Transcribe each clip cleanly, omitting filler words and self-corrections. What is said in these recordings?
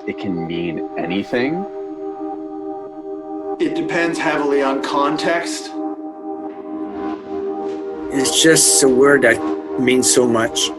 it can mean anything? It depends heavily on context. It's just a word that means so much.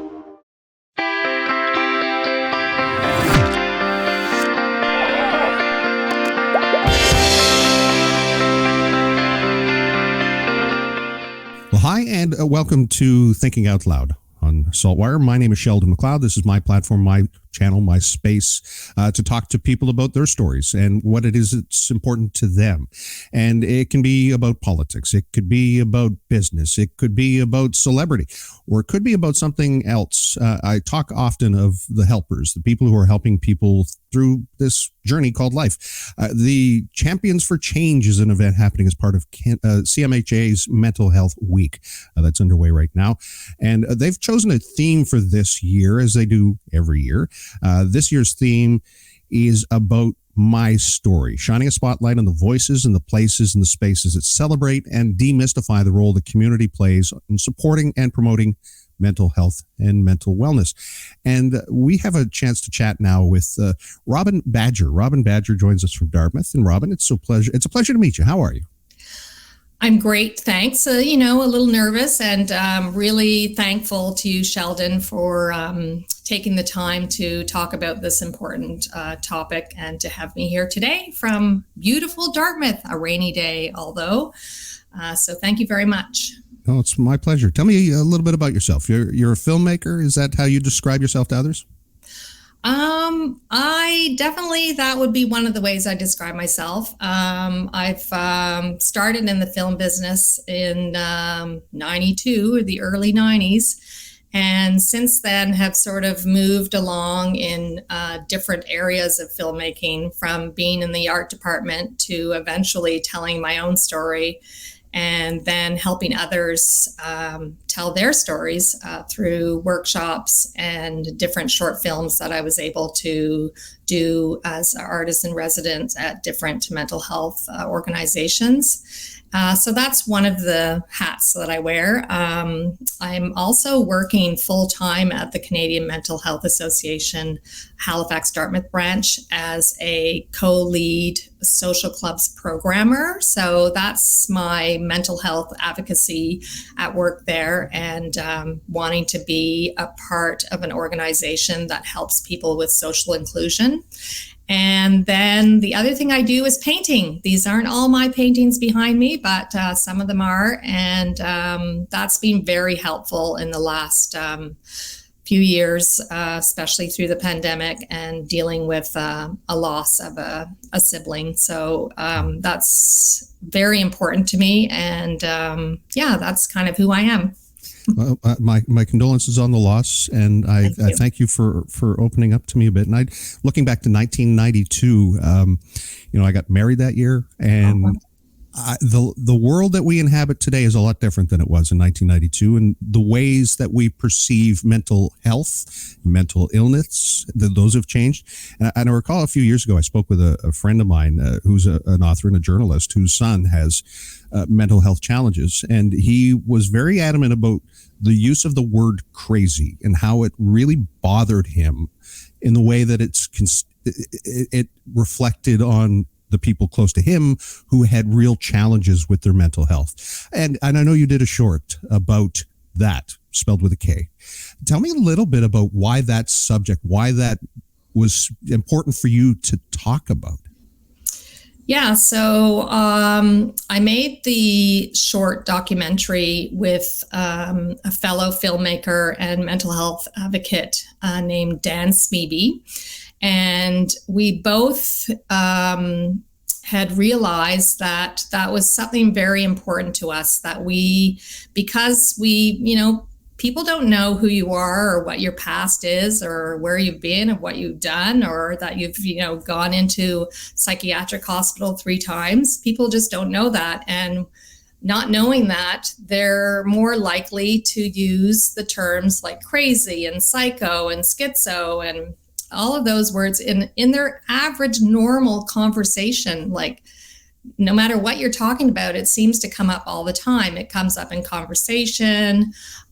Well, hi, and welcome to Thinking Out Loud on SaltWire. My name is Sheldon McLeod. This is my platform, my channel, my space to talk to people about their stories and what it is that's important to them. And it can be about politics. It could be about business. It could be about celebrity, or it could be about something else. I talk often of the helpers, the people who are helping people through this journey called life. The Champions for Change is an event happening as part of CMHA's Mental Health Week that's underway right now. And they've chosen a theme for this year, as they do every year. This year's theme is about my story, shining a spotlight on the voices and the places and the spaces that celebrate and demystify the role the community plays in supporting and promoting mental health and mental wellness. And we have a chance to chat now with Robyn Badger. Robyn Badger joins us from Dartmouth. And Robyn, it's a pleasure to meet you. How are you? I'm great, thanks. A little nervous, and really thankful to you, Sheldon, for taking the time to talk about this important topic and to have me here today from beautiful Dartmouth, a rainy day, although. So thank you very much. Oh, it's my pleasure. Tell me a little bit about yourself. You're a filmmaker. Is that how you describe yourself to others? That would be one of the ways I describe myself. I've started in the film business in 92, or the early 90s. And since then have sort of moved along in different areas of filmmaking, from being in the art department to eventually telling my own story, and then helping others tell their stories through workshops and different short films that I was able to do as an artist in residence at different mental health organizations. So that's one of the hats that I wear. I'm also working full-time at the Canadian Mental Health Association Halifax Dartmouth branch as a co-lead social clubs programmer. So that's my mental health advocacy at work there, and wanting to be a part of an organization that helps people with social inclusion. And then the other thing I do is painting. These aren't all my paintings behind me, but some of them are. And that's been very helpful in the last few years, especially through the pandemic and dealing with a loss of a sibling. So that's very important to me. And that's kind of who I am. Well, my condolences on the loss, and I thank you for opening up to me a bit. And looking back to 1992, I got married that year, and the world that we inhabit today is a lot different than it was in 1992, and the ways that we perceive mental health, mental illness, those have changed. And I recall a few years ago, I spoke with a friend of mine who's an author and a journalist whose son has mental health challenges, and he was very adamant about the use of the word kreyzee and how it really bothered him in the way that it reflected on the people close to him who had real challenges with their mental health. And I know you did a short about that, spelled with a K. Tell me a little bit about why that subject, why that was important for you to talk about. Yeah, so I made the short documentary with a fellow filmmaker and mental health advocate named Dan Smeeby. And we both had realized that was something very important to us, that because people don't know who you are or what your past is or where you've been and what you've done, or that you've, gone into psychiatric hospital 3 times. People just don't know that. And not knowing that, they're more likely to use the terms like crazy and psycho and schizo and all of those words in their average normal conversation. Like, no matter what you're talking about, it seems to come up all the time. It comes up in conversation,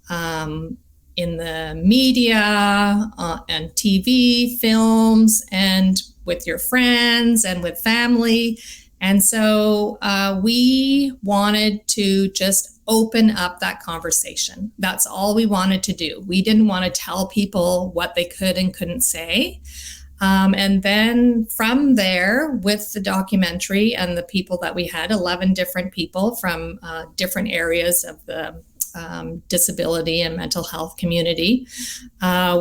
in the media, and TV, films, and with your friends and with family. And so we wanted to just open up that conversation. That's all we wanted to do. We didn't want to tell people what they could and couldn't say. And then from there, with the documentary and the people that we had, 11 different people from different areas of the disability and mental health community,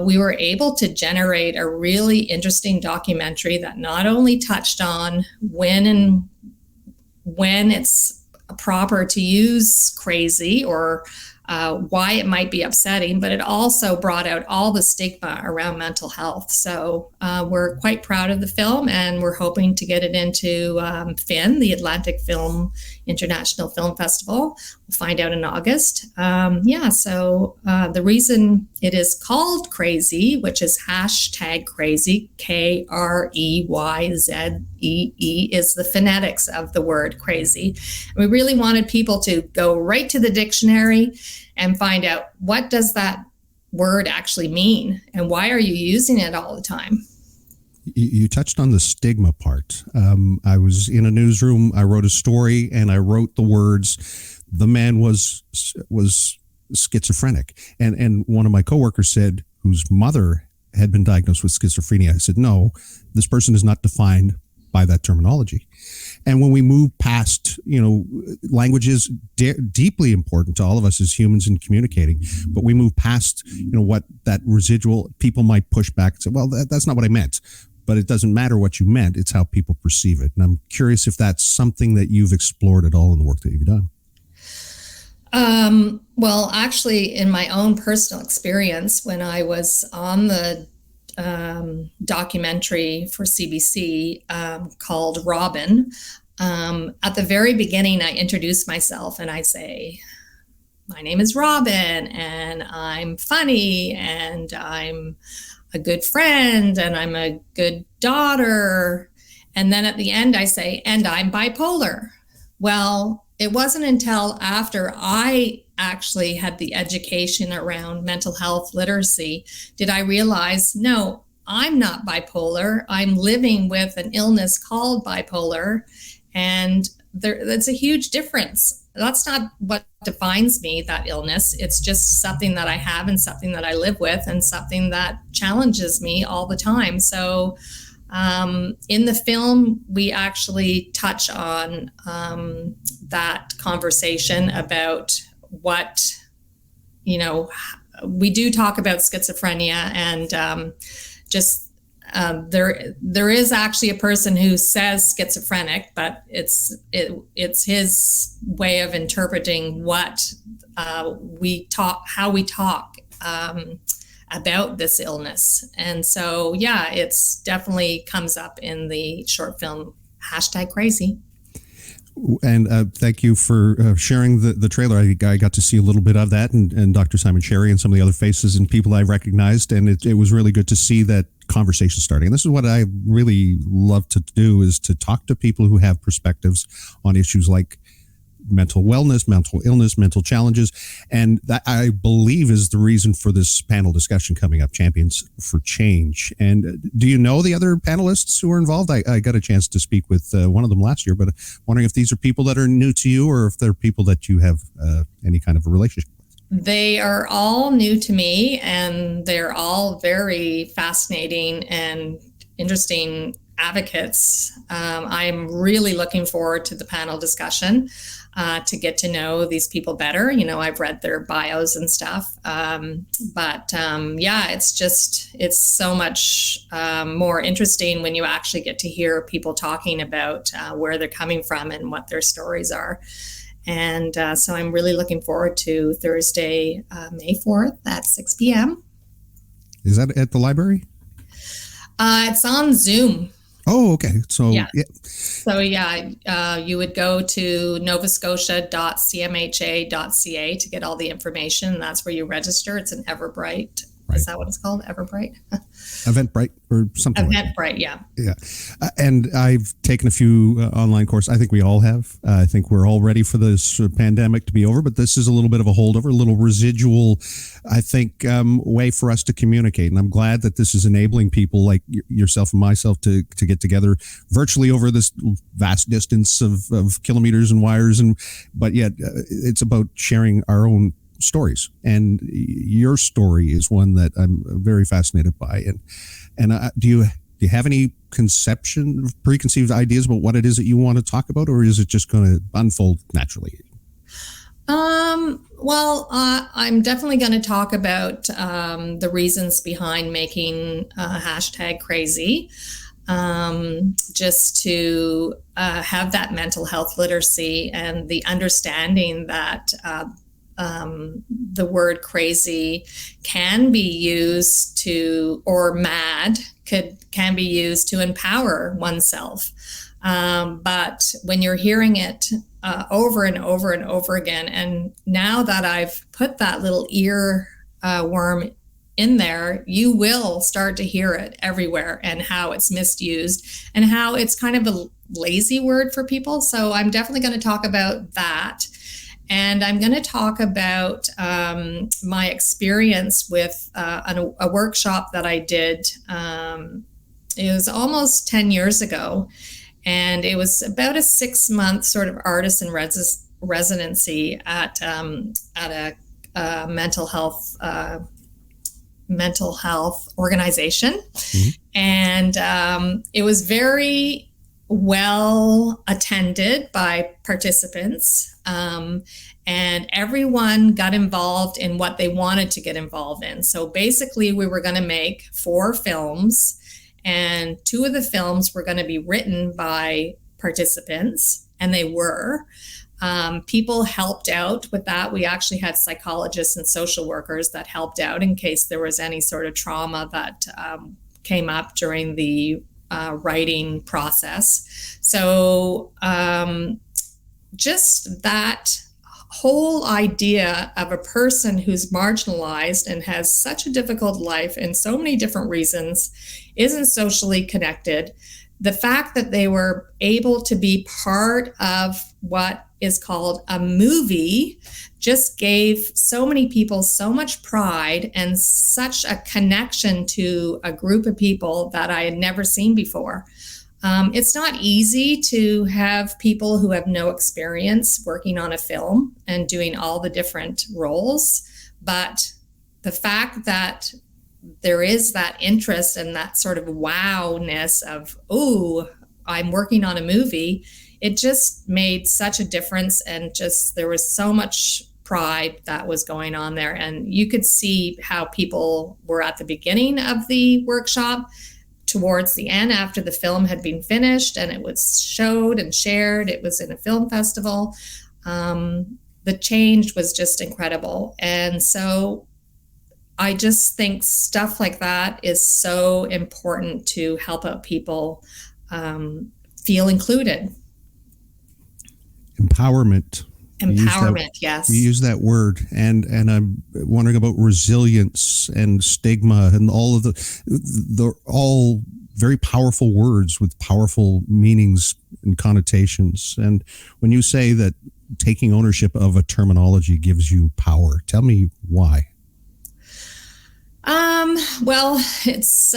we were able to generate a really interesting documentary that not only touched on when it's proper to use kreyzee or why it might be upsetting, but it also brought out all the stigma around mental health. So we're quite proud of the film, and we're hoping to get it into FIN, the Atlantic International Film Festival. We'll find out in August. So the reason it is called kreyzee, which is #kreyzee, KREYZEE, is the phonetics of the word crazy. And we really wanted people to go right to the dictionary and find out, what does that word actually mean, and why are you using it all the time? You touched on the stigma part. I was in a newsroom. I wrote a story, and I wrote the words, "The man was schizophrenic." And one of my coworkers said, whose mother had been diagnosed with schizophrenia. I said, no, this person is not defined by that terminology. And when we move past, language is deeply important to all of us as humans in communicating, but we move past, what that residual, people might push back and say, well, that's not what I meant. But it doesn't matter what you meant. It's how people perceive it. And I'm curious if that's something that you've explored at all in the work that you've done. Well, actually, in my own personal experience, when I was on the documentary for CBC called Robyn, at the very beginning, I introduce myself and I say, my name is Robyn, and I'm funny, and I'm a good friend, and I'm a good daughter. And then at the end, I say, and I'm bipolar. Well, it wasn't until after I actually had the education around mental health literacy did I realize, no, I'm not bipolar. I'm living with an illness called bipolar, and that's a huge difference. That's not what defines me, that illness. It's just something that I have and something that I live with and something that challenges me all the time. So in the film, we actually touch on that conversation about what, we do talk about schizophrenia, and there is actually a person who says schizophrenic, but it's his way of interpreting what how we talk about this illness. And so, it's definitely comes up in the short film #kreyzee. And thank you for sharing the trailer. I got to see a little bit of that, and Dr. Simon Cherry and some of the other faces and people I recognized. And it was really good to see that conversation starting. And this is what I really love to do, is to talk to people who have perspectives on issues like mental wellness, mental illness, mental challenges. And that, I believe, is the reason for this panel discussion coming up, Champions for Change. And do you know the other panelists who are involved? I got a chance to speak with one of them last year, but wondering if these are people that are new to you or if they're people that you have any kind of a relationship with. They are all new to me, and they're all very fascinating and interesting advocates. I'm really looking forward to the panel discussion to get to know these people better. I've read their bios and stuff. It's so much more interesting when you actually get to hear people talking about where they're coming from and what their stories are. And so I'm really looking forward to Thursday, May 4th at 6 p.m. Is that at the library? It's on Zoom. Oh, okay. So, you would go to novascotia.cmha.ca to get all the information. That's where you register. It's an Everbright Right. Is that what it's called? Everbright? Eventbrite or something like that. Eventbrite, yeah. Yeah. And I've taken a few online courses. I think we all have. I think we're all ready for this pandemic to be over, but this is a little bit of a holdover, a little residual, I think, way for us to communicate. And I'm glad that this is enabling people like yourself and myself to get together virtually over this vast distance of kilometers and wires. But yet it's about sharing our own stories, and your story is one that I'm very fascinated by. And do you have any preconceived ideas about what it is that you want to talk about, or is it just going to unfold naturally? Well, I'm definitely going to talk about the reasons behind making hashtag kreyzee, just to have that mental health literacy and the understanding that the word kreyzee can be used to, or mad can be used to empower oneself. But when you're hearing it over and over and over again, and now that I've put that little ear worm in there, you will start to hear it everywhere, and how it's misused and how it's kind of a lazy word for people. So I'm definitely going to talk about that. And I'm going to talk about my experience with a workshop that I did. It was almost 10 years ago, and it was about a 6-month sort of artist in residency at a mental health organization. Mm-hmm. And it was very well attended by participants. And everyone got involved in what they wanted to get involved in. So basically, we were going to make 4 films, and 2 of the films were going to be written by participants, and they were. People helped out with that. We actually had psychologists and social workers that helped out in case there was any sort of trauma that came up during the writing process. So just that whole idea of a person who's marginalized and has such a difficult life and so many different reasons, isn't socially connected. The fact that they were able to be part of what is called a movie just gave so many people so much pride and such a connection to a group of people that I had never seen before. It's not easy to have people who have no experience working on a film and doing all the different roles, but the fact that there is that interest and that sort of wow-ness of, oh, I'm working on a movie, it just made such a difference, and just there was so much pride that was going on there. And you could see how people were at the beginning of the workshop, towards the end, after the film had been finished and it was showed and shared, it was in a film festival. The change was just incredible. And so I just think stuff like that is so important to help out people feel included. Empowerment. Yes. You use that word, and I'm wondering about resilience and stigma and all of the all very powerful words with powerful meanings and connotations. And when you say that taking ownership of a terminology gives you power, tell me why. Well, it's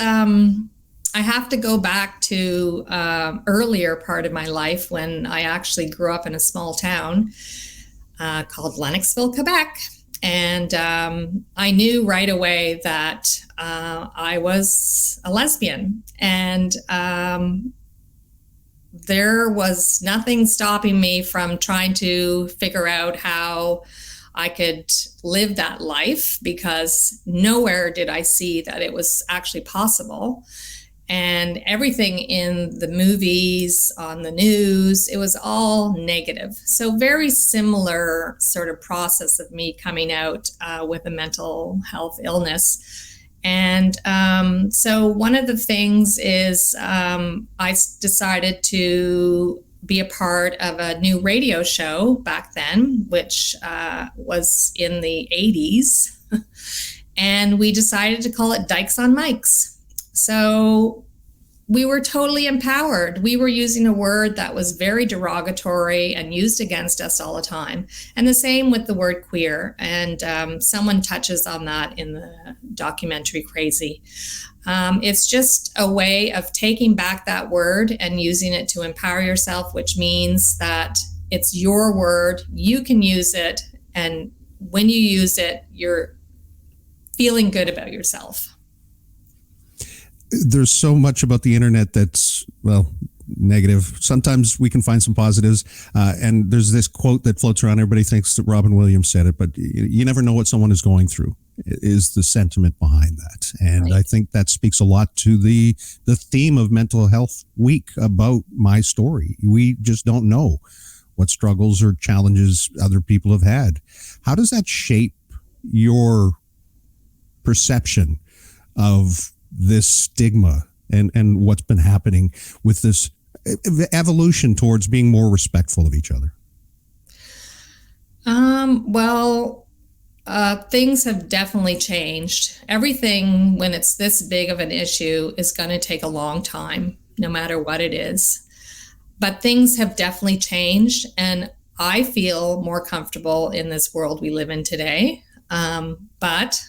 I have to go back to earlier part of my life when I actually grew up in a small town called Lennoxville, Quebec. And I knew right away that I was a lesbian. And there was nothing stopping me from trying to figure out how I could live that life, because nowhere did I see that it was actually possible. And everything in the movies, on the news, it was all negative. So very similar sort of process of me coming out with a mental health illness. And so one of the things is I decided to be a part of a new radio show back then, which was in the 80s. And we decided to call it Dykes on Mics. So we were totally empowered. We were using a word that was very derogatory and used against us all the time. And the same with the word queer. And someone touches on that in the documentary Kreyzee. It's just a way of taking back that word and using it to empower yourself, which means that it's your word, you can use it, and when you use it, you're feeling good about yourself. There's so much about the internet that's, well, negative. Sometimes we can find some positives. And there's this quote that floats around. Everybody thinks that Robin Williams said it, but you never know what someone is going through, is the sentiment behind that. And right. I think that speaks a lot to the theme of Mental Health Week about my story. We just don't know what struggles or challenges other people have had. How does that shape your perception of this stigma and what's been happening with this evolution towards being more respectful of each other? Things have definitely changed. Everything, when it's this big of an issue, is going to take a long time, no matter what it is. But things have definitely changed, and I feel more comfortable in this world we live in today. But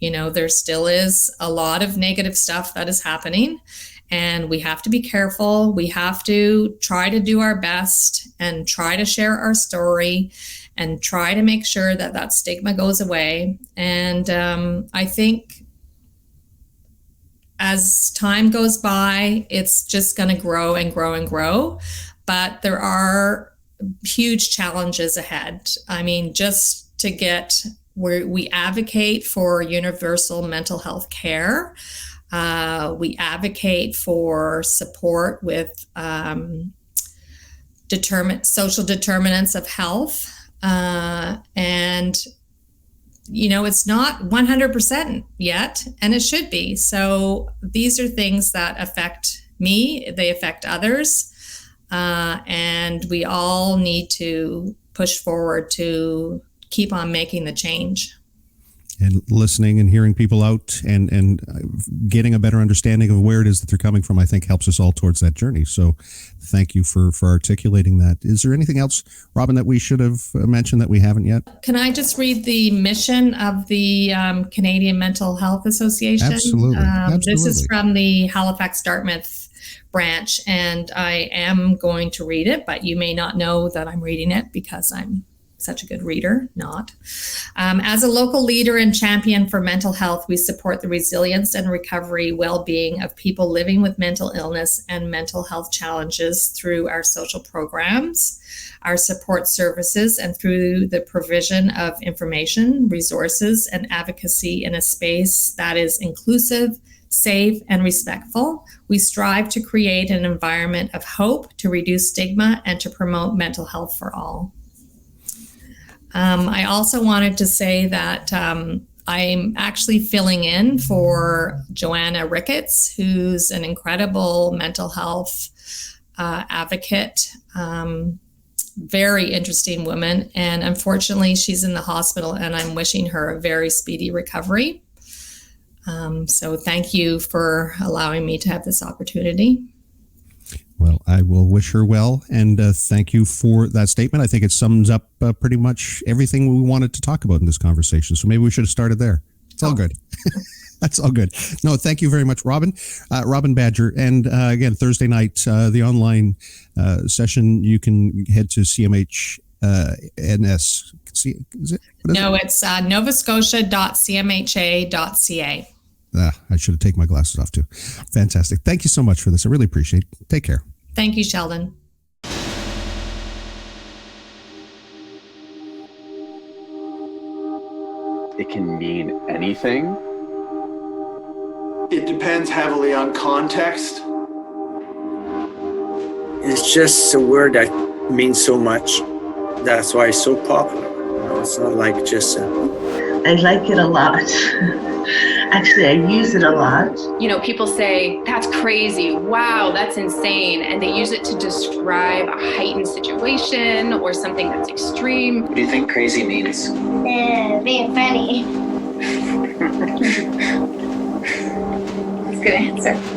there still is a lot of negative stuff that is happening, and we have to be careful. We have to try to do our best and try to share our story and try to make sure that that stigma goes away. And I think as time goes by, it's just going to grow and grow and grow. But there are huge challenges ahead. I mean, just to get where we advocate for universal mental health care. We advocate for support with social determinants of health. And it's not 100% yet, and it should be. So these are things that affect me, they affect others, and we all need to push forward to keep on making the change. And listening and hearing people out and getting a better understanding of where it is that they're coming from, I think helps us all towards that journey. So thank you for articulating that. Is there anything else, Robyn, that we should have mentioned that we haven't yet? Can I just read the mission of the Canadian Mental Health Association? Absolutely. This is from the Halifax Dartmouth branch, and I am going to read it, but you may not know that I'm reading it because I'm such a good reader, not. As a local leader and champion for mental health, we support the resilience and recovery well-being of people living with mental illness and mental health challenges through our social programs, our support services, and through the provision of information, resources, and advocacy in a space that is inclusive, safe, and respectful. We strive to create an environment of hope, to reduce stigma, and to promote mental health for all. I also wanted to say that I'm actually filling in for Joanna Ricketts, who's an incredible mental health advocate, very interesting woman. And unfortunately, she's in the hospital, and I'm wishing her a very speedy recovery. So thank you for allowing me to have this opportunity. Well, I will wish her well, and thank you for that statement. I think it sums up pretty much everything we wanted to talk about in this conversation. So maybe we should have started there. It's all good. That's all good. No, thank you very much, Robyn. Robyn Badger. And again, Thursday night, the online session, you can head to CMH NS. Is it? No, it's novascotia.cmha.ca. I should have taken my glasses off too. Fantastic. Thank you so much for this. I really appreciate it. Take care. Thank you, Sheldon. It can mean anything. It depends heavily on context. It's just a word that means so much. That's why it's so popular. It's not like just I like it a lot. Actually, I use it a lot. People say, that's crazy. Wow, that's insane. And they use it to describe a heightened situation or something that's extreme. What do you think crazy means? Being funny. good answer.